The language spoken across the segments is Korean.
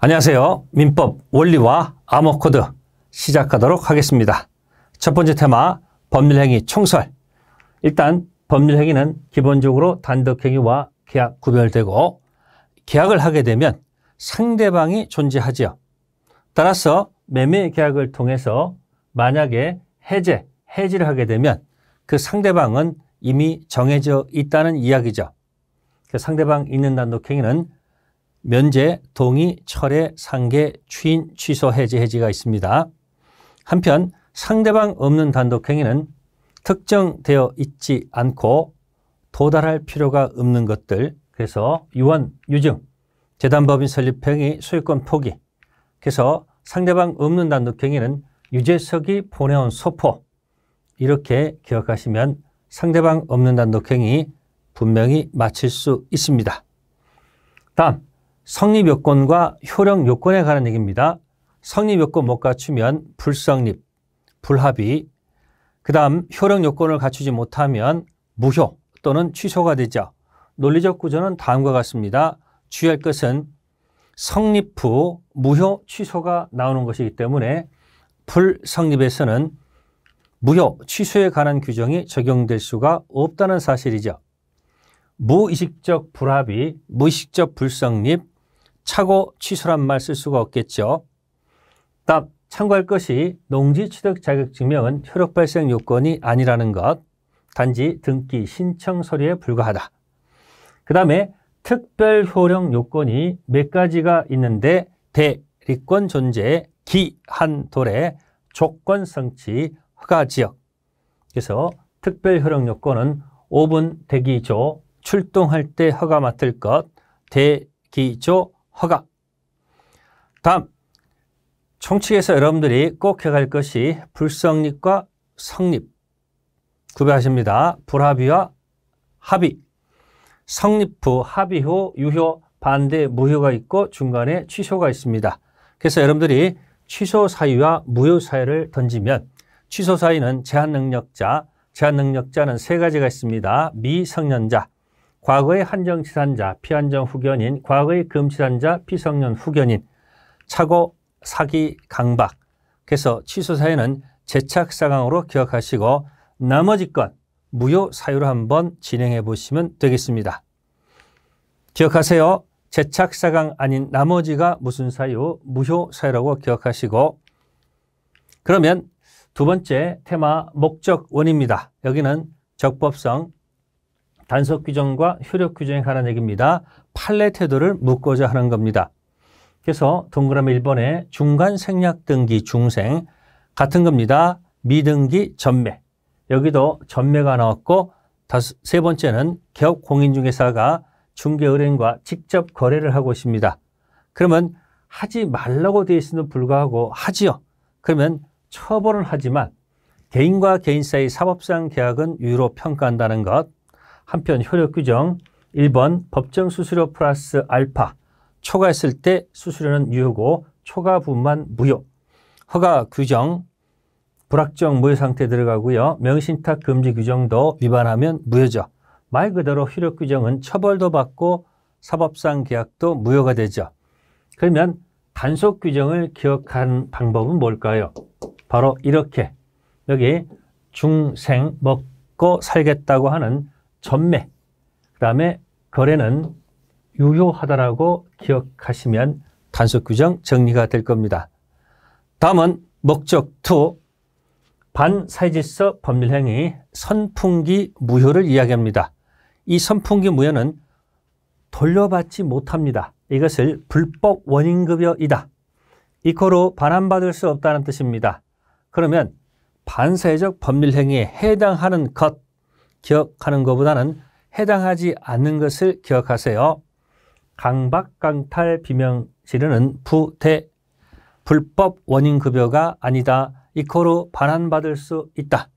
안녕하세요. 민법 원리와 암호코드 시작하도록 하겠습니다. 첫 번째 테마, 법률행위 총설. 일단 법률행위는 기본적으로 단독행위와 계약 구별되고, 계약을 하게 되면 상대방이 존재하지요. 따라서 매매 계약을 통해서 만약에 해지를 하게 되면 그 상대방은 이미 정해져 있다는 이야기죠. 그 상대방 있는 단독행위는 면제, 동의, 철회, 상계, 추인, 취소, 해지가 있습니다. 한편 상대방 없는 단독행위는 특정되어 있지 않고 도달할 필요가 없는 것들, 그래서 유언, 유증, 재단법인 설립행위, 소유권 포기, 그래서 상대방 없는 단독행위는 유재석이 보내온 소포, 이렇게 기억하시면 상대방 없는 단독행위 분명히 맞힐 수 있습니다. 다음, 성립요건과 효력요건에 관한 얘기입니다. 성립요건 못 갖추면 불성립, 불합의, 그 다음 효력요건을 갖추지 못하면 무효 또는 취소가 되죠. 논리적 구조는 다음과 같습니다. 주의할 것은 성립 후 무효, 취소가 나오는 것이기 때문에 불성립에서는 무효, 취소에 관한 규정이 적용될 수가 없다는 사실이죠. 무의식적 불합의, 무의식적 불성립, 착오, 취소란 말 쓸 수가 없겠죠. 답, 참고할 것이 농지취득 자격증명은 효력 발생 요건이 아니라는 것, 단지 등기 신청 서류에 불과하다. 그 다음에 특별 효력 요건이 몇 가지가 있는데, 대리권 존재, 기한 도래, 조건 성취, 허가 지역. 그래서 특별 효력 요건은 5분 대기조, 출동할 때 허가 맡을 것, 대기조, 허가. 다음, 총칙에서 여러분들이 꼭 기억할 것이 불성립과 성립 구별하십니다. 불합의와 합의. 성립 후, 합의 후, 유효, 반대, 무효가 있고 중간에 취소가 있습니다. 그래서 여러분들이 취소 사유와 무효 사유를 던지면, 취소 사유는 제한능력자, 제한능력자는 세 가지가 있습니다. 미성년자, 과거의 한정치산자, 피한정 후견인, 과거의 금치산자, 피성년 후견인, 착오, 사기, 강박. 그래서 취소 사유는 제착사강으로 기억하시고 나머지 건 무효 사유로 한번 진행해 보시면 되겠습니다. 기억하세요. 제착사강 아닌 나머지가 무슨 사유? 무효 사유라고 기억하시고, 그러면 두 번째 테마, 목적 원입니다. 여기는 적법성, 단속 규정과 효력 규정에 관한 얘기입니다. 판례 태도를 묻고자 하는 겁니다. 그래서 동그라미 1번에 중간 생략 등기 중생 같은 겁니다. 미등기 전매. 여기도 전매가 나왔고, 세 번째는 기업 공인중개사가 중개의뢰인과 직접 거래를 하고 있습니다. 그러면 하지 말라고 되어 있음에도 불구하고 하지요. 그러면 처벌은 하지만 개인과 개인 사이 사법상 계약은 유효로 평가한다는 것. 한편 효력 규정 1번 법정 수수료 플러스 알파, 초과했을 때 수수료는 유효고 초과 부분만 무효. 허가 규정 불확정 무효 상태 들어가고요. 명신탁 금지 규정도 위반하면 무효죠. 말 그대로 효력 규정은 처벌도 받고 사법상 계약도 무효가 되죠. 그러면 단속 규정을 기억하는 방법은 뭘까요? 바로 이렇게, 여기 중생, 먹고 살겠다고 하는 전매, 그 다음에 거래는 유효하다라고 기억하시면 단속 규정 정리가 될 겁니다. 다음은 목적 2, 반사회질서 법률행위 선풍기 무효를 이야기합니다. 이 선풍기 무효는 돌려받지 못합니다. 이것을 불법 원인급여이다. 이코로 반환받을 수 없다는 뜻입니다. 그러면 반사회적 법률행위에 해당하는 것 기억하는 것보다는 해당하지 않는 것을 기억하세요. 강박, 강탈, 비명 지르는 부대, 불법 원인급여가 아니다. 이코로 반환받을 수 있다.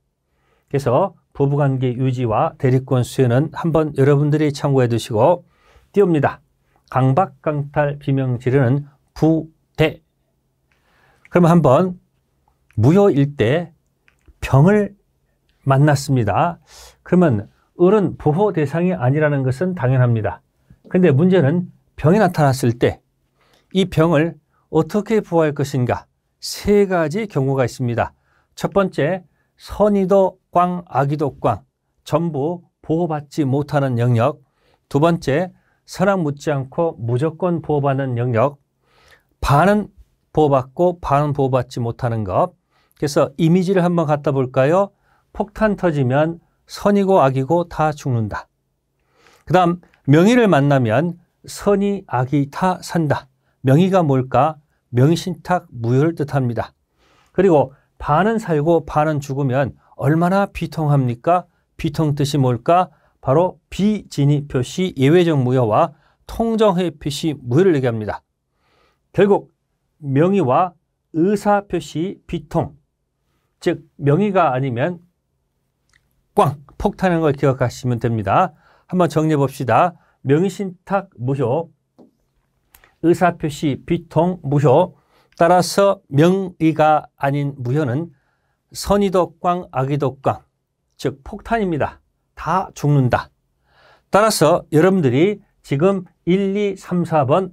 그래서 부부관계 유지와 대리권 수여는 한번 여러분들이 참고해 두시고 띄웁니다. 강박, 강탈, 비명 지르는 부대. 그러면 한번 무효일 때 병을 만났습니다. 그러면 을은 보호 대상이 아니라는 것은 당연합니다. 근데 문제는 병이 나타났을 때 이 병을 어떻게 보호할 것인가? 세 가지 경우가 있습니다. 첫 번째, 선의도 꽝, 악의도 꽝, 전부 보호받지 못하는 영역. 두 번째, 선악 묻지 않고 무조건 보호받는 영역. 반은 보호받고 반은 보호받지 못하는 것. 그래서 이미지를 한번 갖다 볼까요? 폭탄 터지면 선이고 악이고 다 죽는다. 그 다음 명의를 만나면 선이 악이 다 산다. 명의가 뭘까? 명의신탁 무효를 뜻합니다. 그리고 반은 살고 반은 죽으면 얼마나 비통합니까? 비통 뜻이 뭘까? 바로 비진의 표시 예외적 무효와 통정의 표시 무효를 얘기합니다. 결국 명의와 의사 표시 비통, 즉 명의가 아니면 꽝, 폭탄인 걸 기억하시면 됩니다. 한번 정리해 봅시다. 명의신탁 무효, 의사표시 비통 무효. 따라서 명의가 아닌 무효는 선의도 꽝, 악의도 꽝, 즉 폭탄입니다. 다 죽는다. 따라서 여러분들이 지금 1, 2, 3, 4번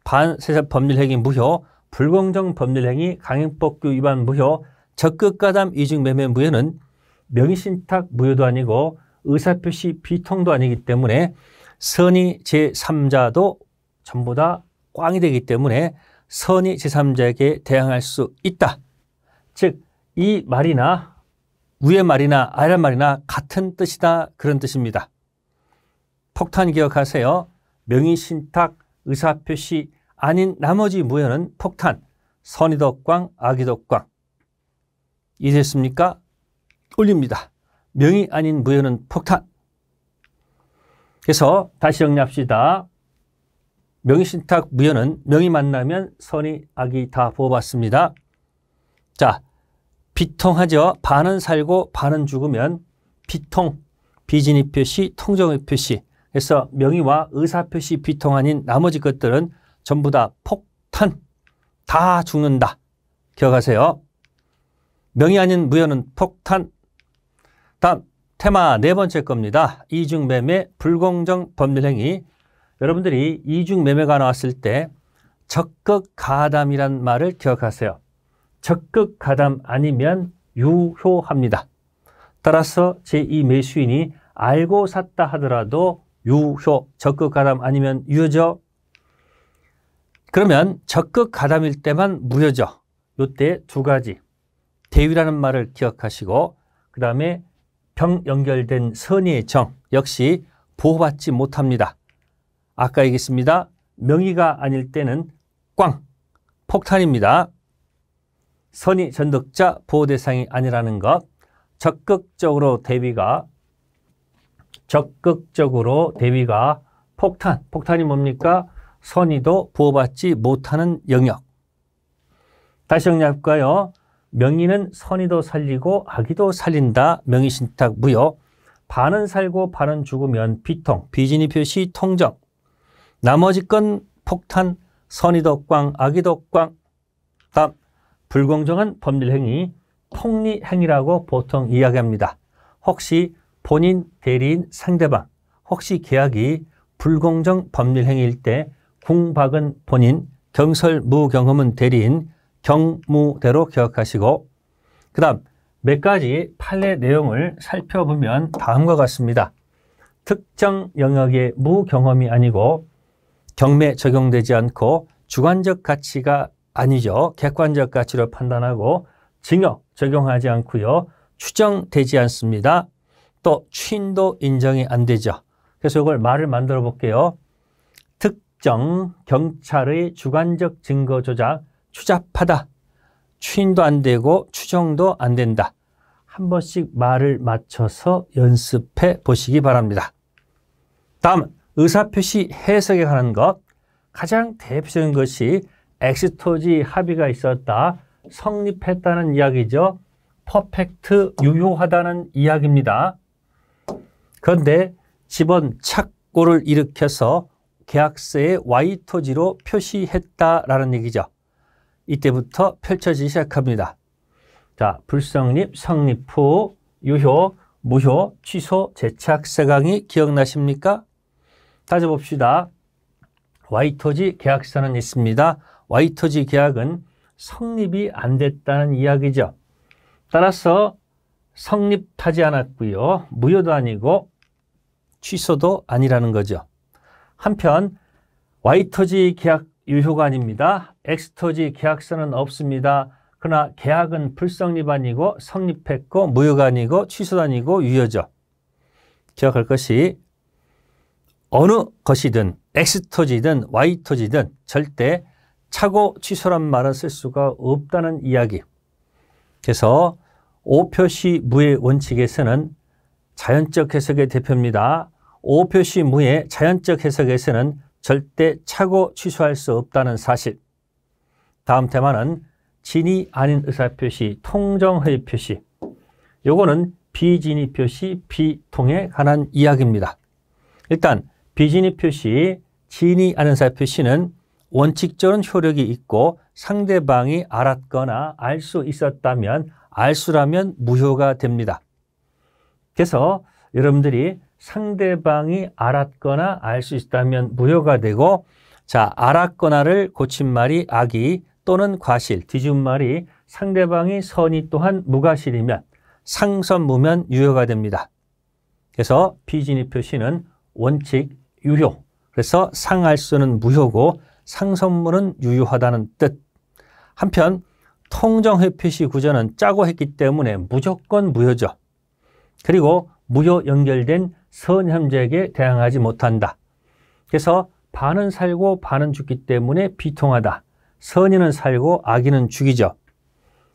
반세사 법률행위 무효, 불공정 법률행위 강행법규 위반 무효, 적극가담 이중매매 무효는 명의신탁 무효도 아니고 의사표시 비통도 아니기 때문에 선의 제3자도 전부 다 꽝이 되기 때문에 선의 제3자에게 대항할 수 있다. 즉 이 말이나 위의 말이나 아래 말이나 같은 뜻이다, 그런 뜻입니다. 폭탄 기억하세요. 명의신탁, 의사표시 아닌 나머지 무효는 폭탄, 선의도 꽝, 악의도 꽝. 이해됐습니까? 올립니다. 명의 아닌 무효는 폭탄. 그래서 다시 정리합시다. 명의신탁 무효는 명의 만나면 선의, 악의 다 보호받습니다. 자, 비통하죠. 반은 살고 반은 죽으면 비통, 비진의 표시, 통정의 표시. 그래서 명의와 의사표시 비통 아닌 나머지 것들은 전부 다 폭탄, 다 죽는다. 기억하세요. 명의 아닌 무효는 폭탄. 다음 테마 네 번째 겁니다. 이중매매, 불공정 법률행위. 여러분들이 이중매매가 나왔을 때 적극가담이란 말을 기억하세요. 적극가담 아니면 유효합니다. 따라서 제2 매수인이 알고 샀다 하더라도 유효, 적극가담 아니면 유효죠. 그러면 적극가담일 때만 무효죠. 이때 두 가지. 대위라는 말을 기억하시고 그 다음에 병 연결된 선의의 정 역시 보호받지 못합니다. 아까 얘기했습니다. 명의가 아닐 때는 꽝, 폭탄입니다. 선의 전득자 보호 대상이 아니라는 것. 적극적으로 대비가 폭탄, 폭탄이 뭡니까? 선의도 보호받지 못하는 영역. 다시 정리할까요? 명의는 선의도 살리고 악의도 살린다. 명의신탁 무효. 반은 살고 반은 죽으면 비통, 비진의 표시 통정. 나머지 건 폭탄, 선의도 꽝, 악의도 꽝. 다음 불공정한 법률행위, 폭리행위라고 보통 이야기합니다. 혹시 본인, 대리인, 상대방, 혹시 계약이 불공정 법률행위일 때 궁박은 본인, 경설무경험은 대리인, 경무대로 기억하시고 그 다음 몇 가지 판례 내용을 살펴보면 다음과 같습니다. 특정 영역의 무경험이 아니고 경매 적용되지 않고 주관적 가치가 아니죠. 객관적 가치로 판단하고 징역 적용하지 않고요. 추정되지 않습니다. 또 추인도 인정이 안 되죠. 그래서 이걸 말을 만들어 볼게요. 특정 경찰의 주관적 증거 조작 추잡하다. 추인도 안 되고 추정도 안 된다. 한 번씩 말을 맞춰서 연습해 보시기 바랍니다. 다음 의사표시 해석에 관한 것. 가장 대표적인 것이 엑스토지 합의가 있었다. 성립했다는 이야기죠. 퍼펙트 유효하다는 이야기입니다. 그런데 집원 착고를 일으켜서 계약서에 Y토지로 표시했다라는 얘기죠. 이때부터 펼쳐지기 시작합니다. 자, 불성립, 성립 후, 유효, 무효, 취소, 재착, 세강이 기억나십니까? 따져봅시다. 와이토지 계약서는 있습니다. 와이토지 계약은 성립이 안 됐다는 이야기죠. 따라서 성립하지 않았고요. 무효도 아니고 취소도 아니라는 거죠. 한편 와이토지 계약 유효가 아닙니다. 엑스토지 계약서는 없습니다. 그러나 계약은 불성립 아니고 성립했고 무효가 아니고 취소도 아니고 유효죠. 기억할 것이 어느 것이든 엑스토지든 와이토지든 절대 차고 취소란 말을 쓸 수가 없다는 이야기. 그래서 오표시 무의 원칙에서는 자연적 해석의 대표입니다. 오표시 무의 자연적 해석에서는 절대 차고 취소할 수 없다는 사실. 다음 테마는 진위 아닌 의사표시, 통정허위 표시. 요거는 비진위 표시, 비통에 관한 이야기입니다. 일단 비진위 표시, 진위 아닌 의사표시는 원칙적인 효력이 있고 상대방이 알았거나 알 수 있었다면 알수라면 무효가 됩니다. 그래서 여러분들이 상대방이 알았거나 알 수 있다면 무효가 되고, 자, 알았거나를 고친 말이 악의 또는 과실, 뒤집은 말이 상대방이 선의 또한 무과실이면 상선무면 유효가 됩니다. 그래서 비진위 표시는 원칙 유효, 그래서 상알수는 무효고 상선무는 유효하다는 뜻. 한편 통정허위 표시 구조는 짜고 했기 때문에 무조건 무효죠. 그리고 무효 연결된 선형제에게 대항하지 못한다. 그래서 반은 살고 반은 죽기 때문에 비통하다. 선의는 살고 악의는 죽이죠.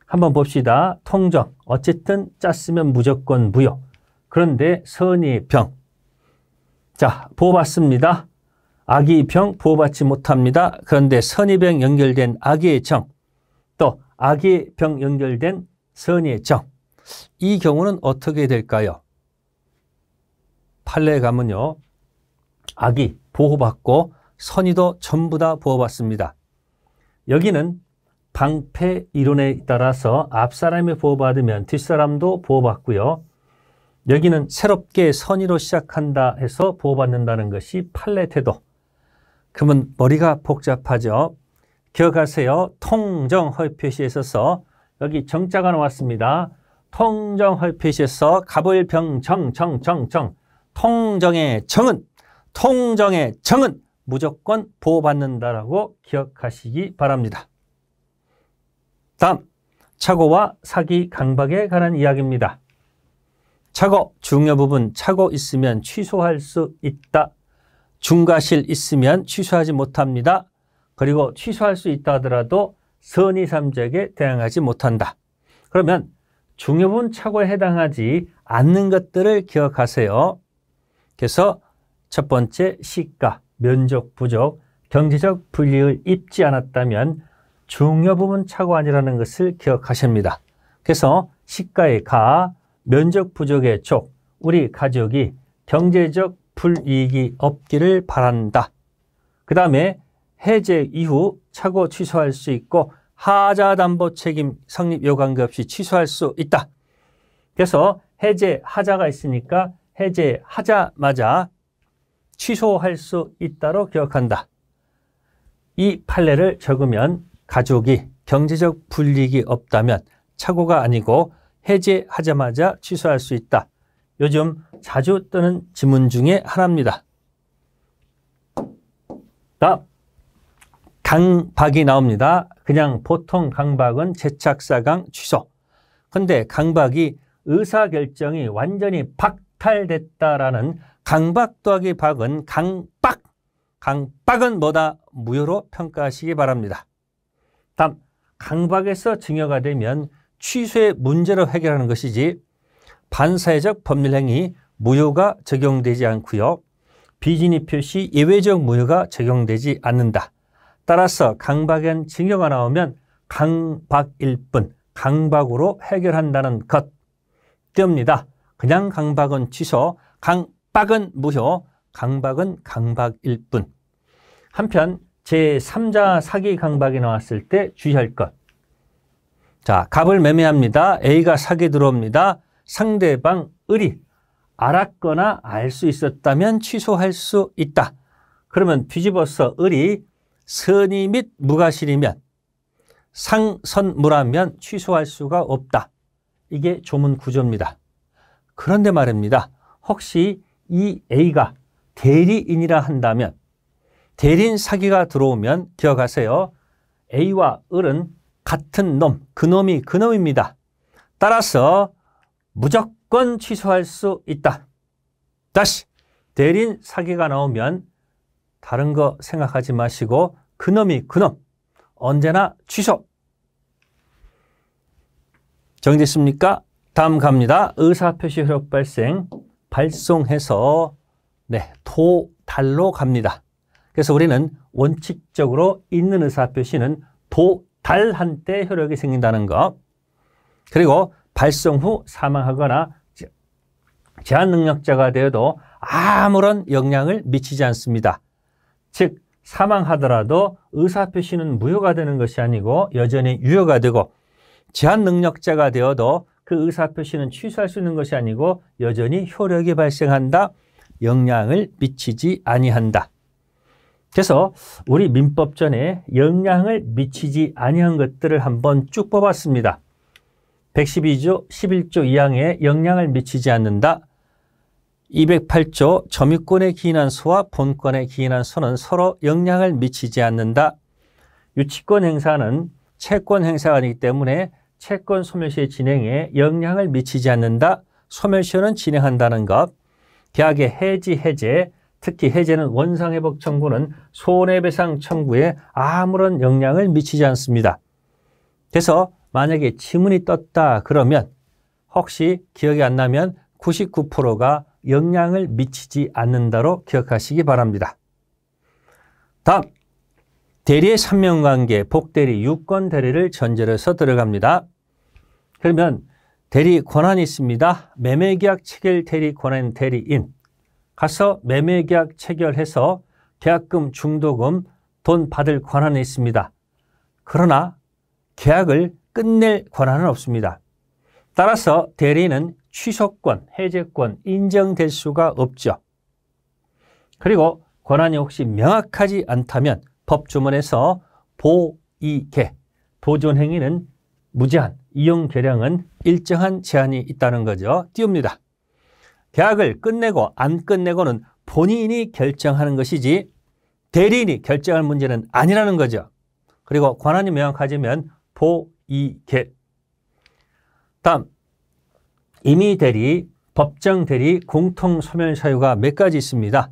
한번 봅시다. 통정, 어쨌든 짰으면 무조건 무효. 그런데 선의의 병. 자, 보호받습니다. 악의 병 보호받지 못합니다. 그런데 선의병 연결된 악의의 정, 또 악의 병 연결된 선의의 정. 이 경우는 어떻게 될까요? 판례에 가면요, 악의 보호받고 선의도 전부 다 보호받습니다. 여기는 방패 이론에 따라서 앞사람이 보호받으면 뒷사람도 보호받고요. 여기는 새롭게 선의로 시작한다 해서 보호받는다는 것이 판례 태도. 그러면 머리가 복잡하죠. 기억하세요. 통정허위 표시에 있어서 여기 정자가 나왔습니다. 통정허위 표시에서 갑을병정 통정의 정은 무조건 보호받는다라고 기억하시기 바랍니다. 다음, 착오와 사기 강박에 관한 이야기입니다. 착오, 중요 부분 착오 있으면 취소할 수 있다. 중과실 있으면 취소하지 못합니다. 그리고 취소할 수 있다 하더라도 선의삼적에 대항하지 못한다. 그러면 중요 부분 착오에 해당하지 않는 것들을 기억하세요. 그래서 첫 번째, 시가, 면적 부족, 경제적 불이익을 입지 않았다면 중요 부분 착오 아니라는 것을 기억하십니다. 그래서 시가의 가, 면적 부족의 족, 우리 가족이 경제적 불이익이 없기를 바란다. 그 다음에 해제 이후 착오 취소할 수 있고 하자담보 책임 성립 요관계 없이 취소할 수 있다. 그래서 해제하자가 있으니까 해제하자마자 취소할 수 있다로 기억한다. 이 판례를 적으면 가족이 경제적 불이익이 없다면 착오가 아니고 해제하자마자 취소할 수 있다. 요즘 자주 뜨는 지문 중에 하나입니다. 다음, 강박이 나옵니다. 그냥 보통 강박은 제착사강 취소. 근데 강박이 의사결정이 완전히 박탈됐다라는 강박 더하기 박은 강박. 강박은 뭐다? 무효로 평가하시기 바랍니다. 다음, 강박에서 증여가 되면 취소의 문제로 해결하는 것이지 반사회적 법률행위 무효가 적용되지 않고요. 비진위 표시 예외적 무효가 적용되지 않는다. 따라서 강박엔 증여가 나오면 강박일 뿐 강박으로 해결한다는 것 띄웁니다. 그냥 강박은 취소, 강박은 무효, 강박은 강박일 뿐. 한편 제3자 사기 강박이 나왔을 때 주의할 것. 자, 갑을 매매합니다. A가 사기 들어옵니다. 상대방 을이 알았거나 알 수 있었다면 취소할 수 있다. 그러면 뒤집어서 을이 선의 및 무과실이면 상선무라면 취소할 수가 없다. 이게 조문 구조입니다. 그런데 말입니다. 혹시 이 A가 대리인이라 한다면 대리인 사기가 들어오면 기억하세요. A와 을은 같은 놈, 그놈이 그놈입니다. 따라서 무조건 취소할 수 있다. 다시 대리인 사기가 나오면 다른 거 생각하지 마시고 그놈이 그놈 언제나 취소. 정리됐습니까? 다음 갑니다. 의사표시 효력 발생 발송해서 도달로 갑니다. 그래서 우리는 원칙적으로 있는 의사표시는 도달한 때 효력이 생긴다는 것. 그리고 발송 후 사망하거나 제한 능력자가 되어도 아무런 영향을 미치지 않습니다. 즉 사망하더라도 의사표시는 무효가 되는 것이 아니고 여전히 유효가 되고 제한 능력자가 되어도 그 의사표시는 취소할 수 있는 것이 아니고 여전히 효력이 발생한다. 영향을 미치지 아니한다. 그래서 우리 민법전에 영향을 미치지 아니한 것들을 한번 쭉 뽑았습니다. 112조 11조 2항에 영향을 미치지 않는다. 208조 점유권에 기인한 소와 본권에 기인한 소는 서로 영향을 미치지 않는다. 유치권 행사는 채권 행사가 아니기 때문에 채권 소멸시효 진행에 영향을 미치지 않는다. 소멸시효는 진행한다는 것. 계약의 해지, 해제, 특히 해제는 원상회복 청구는 손해배상 청구에 아무런 영향을 미치지 않습니다. 그래서 만약에 지문이 떴다 그러면 혹시 기억이 안 나면 99%가 영향을 미치지 않는다로 기억하시기 바랍니다. 다음, 대리의 삼명관계, 복대리, 유권대리를 전제로 해서 들어갑니다. 그러면 대리 권한이 있습니다. 매매계약 체결 대리 권한 대리인. 가서 매매계약 체결해서 계약금, 중도금, 돈 받을 권한이 있습니다. 그러나 계약을 끝낼 권한은 없습니다. 따라서 대리인은 취소권, 해제권 인정될 수가 없죠. 그리고 권한이 혹시 명확하지 않다면 법조문에서 보이개, 보존행위는 무제한, 이용계량은 일정한 제한이 있다는 거죠. 띄웁니다. 계약을 끝내고 안 끝내고는 본인이 결정하는 것이지 대리인이 결정할 문제는 아니라는 거죠. 그리고 권한이 명확하지면 보이개. 다음, 임의대리, 법정대리, 공통소멸사유가 몇 가지 있습니다.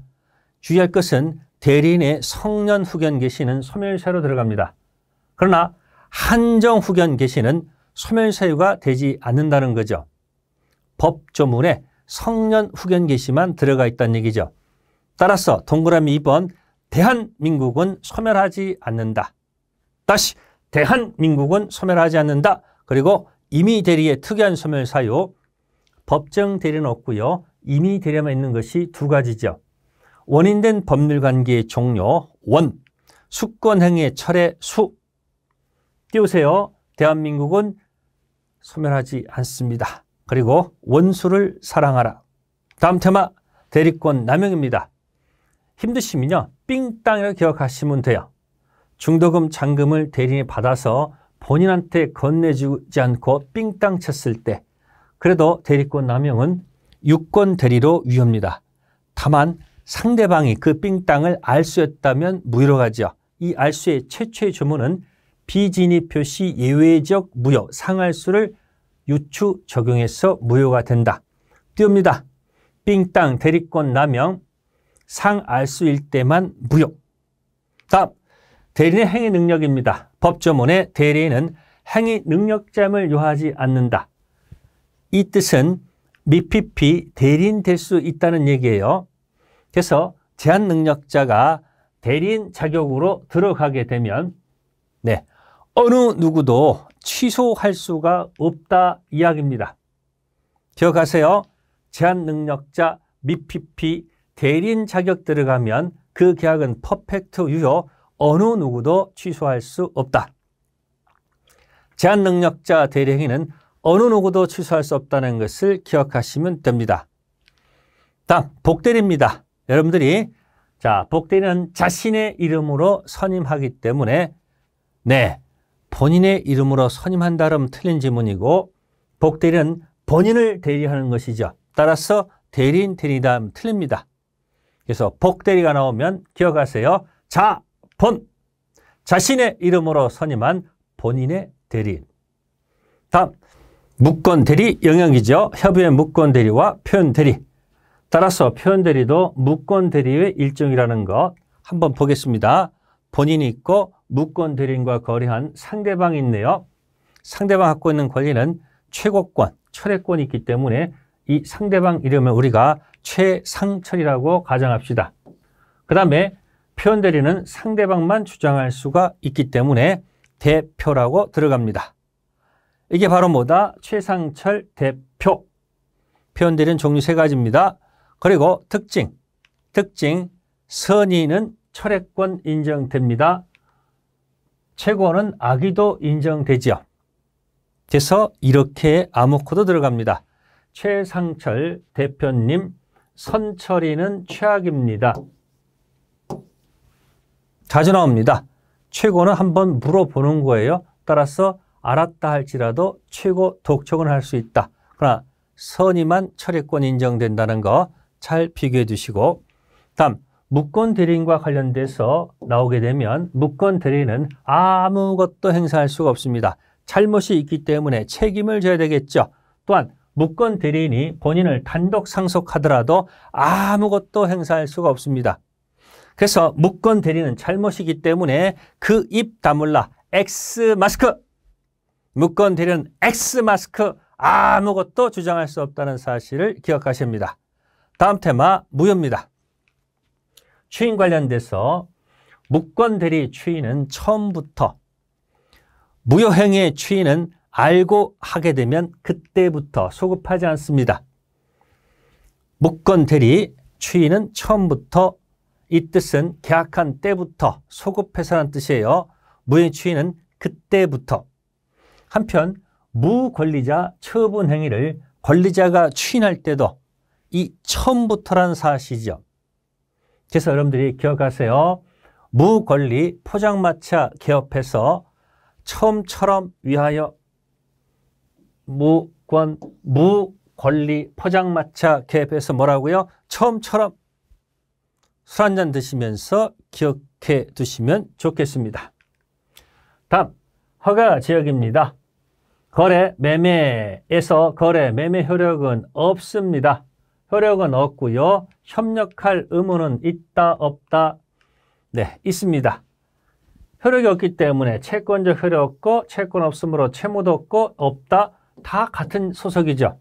주의할 것은 대리인의 성년 후견 개시는 소멸사유로 들어갑니다. 그러나 한정 후견 개시는 소멸사유가 되지 않는다는 거죠. 법조문에 성년 후견 개시만 들어가 있다는 얘기죠. 따라서 동그라미 2번 대한민국은 소멸하지 않는다. 다시 대한민국은 소멸하지 않는다. 그리고 임의대리의 특이한 소멸사유, 법정대리는 없고요. 임의대리만 있는 것이 두 가지죠. 원인된 법률관계의 종료, 원, 수권행위의 철회, 수. 띄우세요. 대한민국은 소멸하지 않습니다. 그리고 원수를 사랑하라. 다음 테마, 대리권 남용입니다. 힘드시면요, 삥땅이라고 기억하시면 돼요. 중도금, 잔금을 대리인이 받아서 본인한테 건네주지 않고 삥땅 쳤을 때 그래도 대리권 남용은 유권 대리로 유효합니다. 다만 상대방이 그 삥땅을 알수였다면 무효로 가죠. 이 알수의 최초의 조문은 비진입 표시 예외적 무효, 상할수를 유추 적용해서 무효가 된다. 띄웁니다. 삥땅 대리권 남용, 상알수일 때만 무효. 다음, 대리인의 행위 능력입니다. 법조문에 대리인은 행위 능력자임을 요하지 않는다. 이 뜻은 미피피 대리인 될 수 있다는 얘기예요. 그래서 제한 능력자가 대리인 자격으로 들어가게 되면 어느 누구도 취소할 수가 없다 이야기입니다. 기억하세요. 제한 능력자 미피피 대리인 자격 들어가면 그 계약은 퍼펙트 유효, 어느 누구도 취소할 수 없다. 제한 능력자 대리행위는 어느 누구도 취소할 수 없다는 것을 기억하시면 됩니다. 다음, 복대리입니다. 여러분들이 자, 복대리는 자신의 이름으로 선임하기 때문에 네, 본인의 이름으로 선임한다면 틀린 지문이고 복대리는 본인을 대리하는 것이죠. 따라서 대리인 대리다 틀립니다. 그래서 복대리가 나오면 기억하세요. 자, 본. 자신의 이름으로 선임한 본인의 대리인. 다음, 무권대리 영역이죠. 협의의 무권대리와 표현대리. 따라서 표현대리도 무권대리의 일종이라는 것 한번 보겠습니다. 본인이 있고 무권대리인과 거래한 상대방이 있네요. 상대방 갖고 있는 권리는 최고권, 철회권이 있기 때문에 이 상대방 이름을 우리가 최상철이라고 가정합시다. 그 다음에 표현대리는 상대방만 주장할 수가 있기 때문에 대표라고 들어갑니다. 이게 바로 뭐다? 최상철 대표. 표현대리는 종류 세 가지입니다. 그리고 특징, 선의는 철회권 인정됩니다. 최고는 악의도 인정되지요. 그래서 이렇게 암호코드 들어갑니다. 최상철 대표님, 선처리는 최악입니다. 자주 나옵니다. 최고는 한번 물어보는 거예요. 따라서 알았다 할지라도 최고 독촉은 할 수 있다. 그러나 선의만 철회권 인정된다는 거 잘 비교해 두시고, 다음 무권 대리인과 관련돼서 나오게 되면 무권 대리인은 아무것도 행사할 수가 없습니다. 잘못이 있기 때문에 책임을 져야 되겠죠. 또한 무권 대리인이 본인을 단독 상속하더라도 아무것도 행사할 수가 없습니다. 그래서 무권 대리인은 잘못이기 때문에 그 입 다물라 X 마스크. 무권 대리인은 X 마스크 아무것도 주장할 수 없다는 사실을 기억하십니다. 다음 테마 무효입니다. 추인 관련돼서 무권 대리 추인은 처음부터 무효행위의 추인은 알고 하게 되면 그때부터 소급하지 않습니다. 무권 대리 추인은 처음부터 이 뜻은 계약한 때부터 소급해서라는 뜻이에요. 무효 추인은 그때부터. 한편 무권리자 처분 행위를 권리자가 추인할 때도 이 처음부터라는 사실이죠. 그래서 여러분들이 기억하세요. 무권리 포장마차 개업해서 처음처럼 위하여 무권리 포장마차 개업해서 뭐라고요? 처음처럼 술 한잔 드시면서 기억해 두시면 좋겠습니다. 다음 허가 지역입니다. 거래 매매에서 거래 매매 효력은 없습니다. 효력은 없고요. 협력할 의무는 있다 없다? 네, 있습니다. 효력이 없기 때문에 채권적 효력 없고 채권 없으므로 채무도 없고 없다. 다 같은 소속이죠.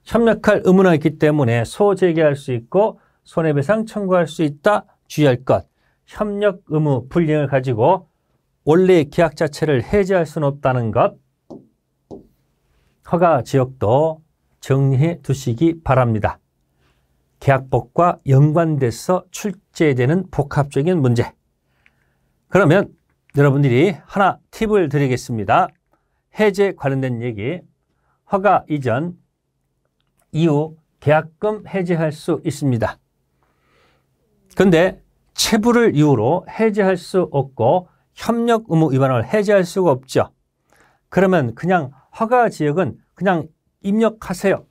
협력할 의무는 있기 때문에 소재개할 수 있고 손해배상 청구할 수 있다. 주의할 것. 협력 의무 불이행을 가지고 원래의 계약 자체를 해지할 수는 없다는 것. 허가 지역도 정리해 두시기 바랍니다. 계약법과 연관돼서 출제되는 복합적인 문제. 그러면 여러분들이 하나 팁을 드리겠습니다. 해제 관련된 얘기. 허가 이전, 이후 계약금 해제할 수 있습니다. 그런데 체불을 이유로 해제할 수 없고 협력 의무 위반을 해제할 수가 없죠. 그러면 그냥 허가 지역은 그냥 입력하세요.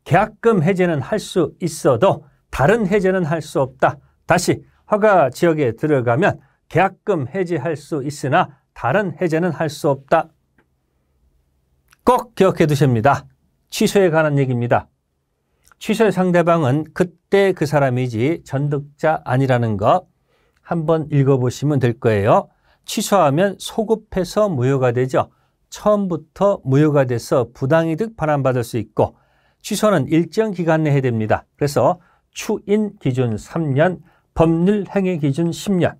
계약금 해제는 할 수 있어도 다른 해제는 할 수 없다. 다시 허가 지역에 들어가면 계약금 해제할 수 있으나 다른 해제는 할 수 없다. 꼭 기억해 두십니다. 취소에 관한 얘기입니다. 취소의 상대방은 그때 그 사람이지 전득자 아니라는 거 한번 읽어보시면 될 거예요. 취소하면 소급해서 무효가 되죠. 처음부터 무효가 돼서 부당이득 반환받을 수 있고 취소는 일정 기간 내에 해야 됩니다. 그래서 추인 기준 3년, 법률 행위 기준 10년.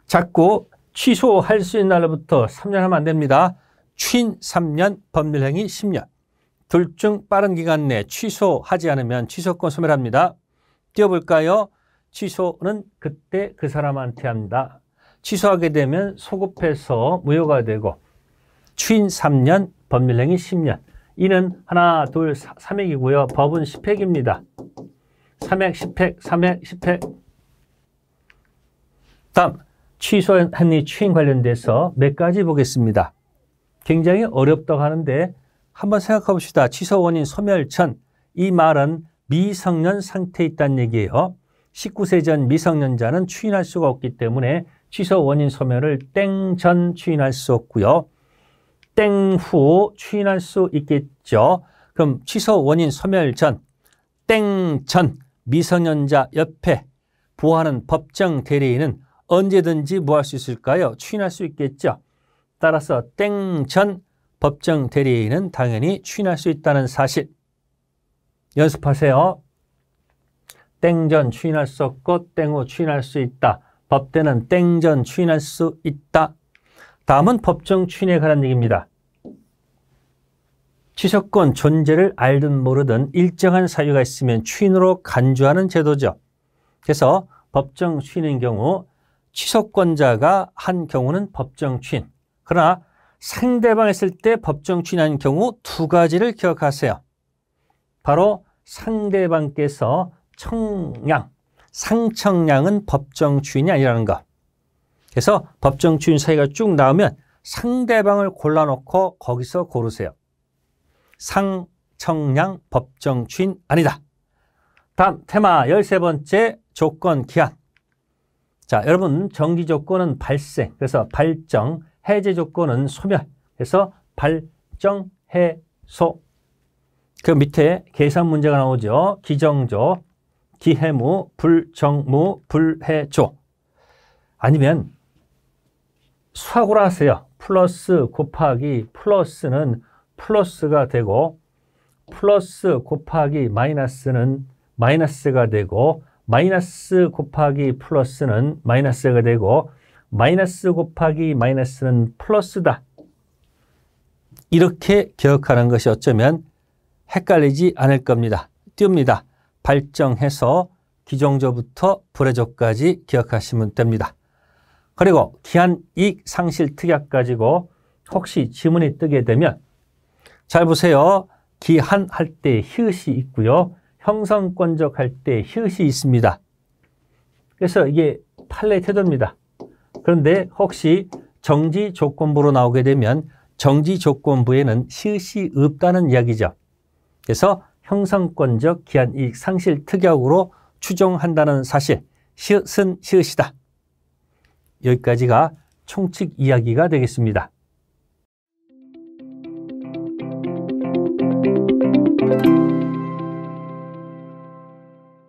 자꾸 취소할 수 있는 날로부터 3년 하면 안 됩니다. 추인 3년, 법률 행위 10년. 둘 중 빠른 기간 내에 취소하지 않으면 취소권 소멸합니다. 띄워볼까요? 취소는 그때 그 사람한테 한다. 취소하게 되면 소급해서 무효가 되고 추인 3년, 법률 행위 10년. 이는 하나, 둘, 3획이고요. 법은 10획입니다. 3획, 10획, 3획, 10획. 다음 취소한 추인 관련돼서 몇 가지 보겠습니다. 굉장히 어렵다고 하는데 한번 생각해 봅시다. 취소 원인 소멸 전, 이 말은 미성년 상태에 있다는 얘기예요. 19세 전 미성년자는 추인할 수가 없기 때문에 취소 원인 소멸을 땡 전 추인할 수 없고요. 땡 후 추인할 수 있겠죠. 그럼 취소 원인 소멸 전, 땡 전 미성년자 옆에 보호하는 법정 대리인은 언제든지 뭐 할 수 있을까요? 추인할 수 있겠죠. 따라서 땡 전 법정 대리인은 당연히 추인할 수 있다는 사실. 연습하세요. 땡 전 추인할 수 없고 땡 후 추인할 수 있다. 법대는 땡 전 추인할 수 있다. 다음은 법정 추인에 관한 얘기입니다. 취소권 존재를 알든 모르든 일정한 사유가 있으면 추인으로 간주하는 제도죠. 그래서 법정 추인인 경우 취소권자가 한 경우는 법정 추인. 그러나 상대방 했을 때 법정 추인한 경우 두 가지를 기억하세요. 바로 상대방께서 청량, 상청량은 법정 추인이 아니라는 것. 그래서 법정 추인 사유가 쭉 나오면 상대방을 골라놓고 거기서 고르세요. 상청량 법정 추인 아니다. 다음 테마 13번째 조건 기한. 자, 여러분 정지 조건은 발생, 그래서 발정, 해제 조건은 소멸, 그래서 발정, 해소. 그 밑에 계산 문제가 나오죠. 기정조, 기해무, 불정무, 불해조. 아니면 수학으로 하세요. 플러스 곱하기 플러스는 플러스가 되고 플러스 곱하기 마이너스는 마이너스가 되고 마이너스 곱하기 플러스는 마이너스가 되고 마이너스 곱하기 마이너스는 플러스다. 이렇게 기억하는 것이 어쩌면 헷갈리지 않을 겁니다. 띄웁니다. 발정해서 기정조부터 불해조까지 기억하시면 됩니다. 그리고 기한, 이익, 상실, 특약 가지고 혹시 지문이 뜨게 되면 잘 보세요. 기한할 때 히읗이 있고요. 형성권적 할 때 히읗이 있습니다. 그래서 이게 판례 태도입니다. 그런데 혹시 정지 조건부로 나오게 되면 정지 조건부에는 히읗이 없다는 이야기죠. 그래서 형성권적 기한, 이익, 상실, 특약으로 추정한다는 사실, 히읗은 히읗이다. 여기까지가 총칙 이야기가 되겠습니다.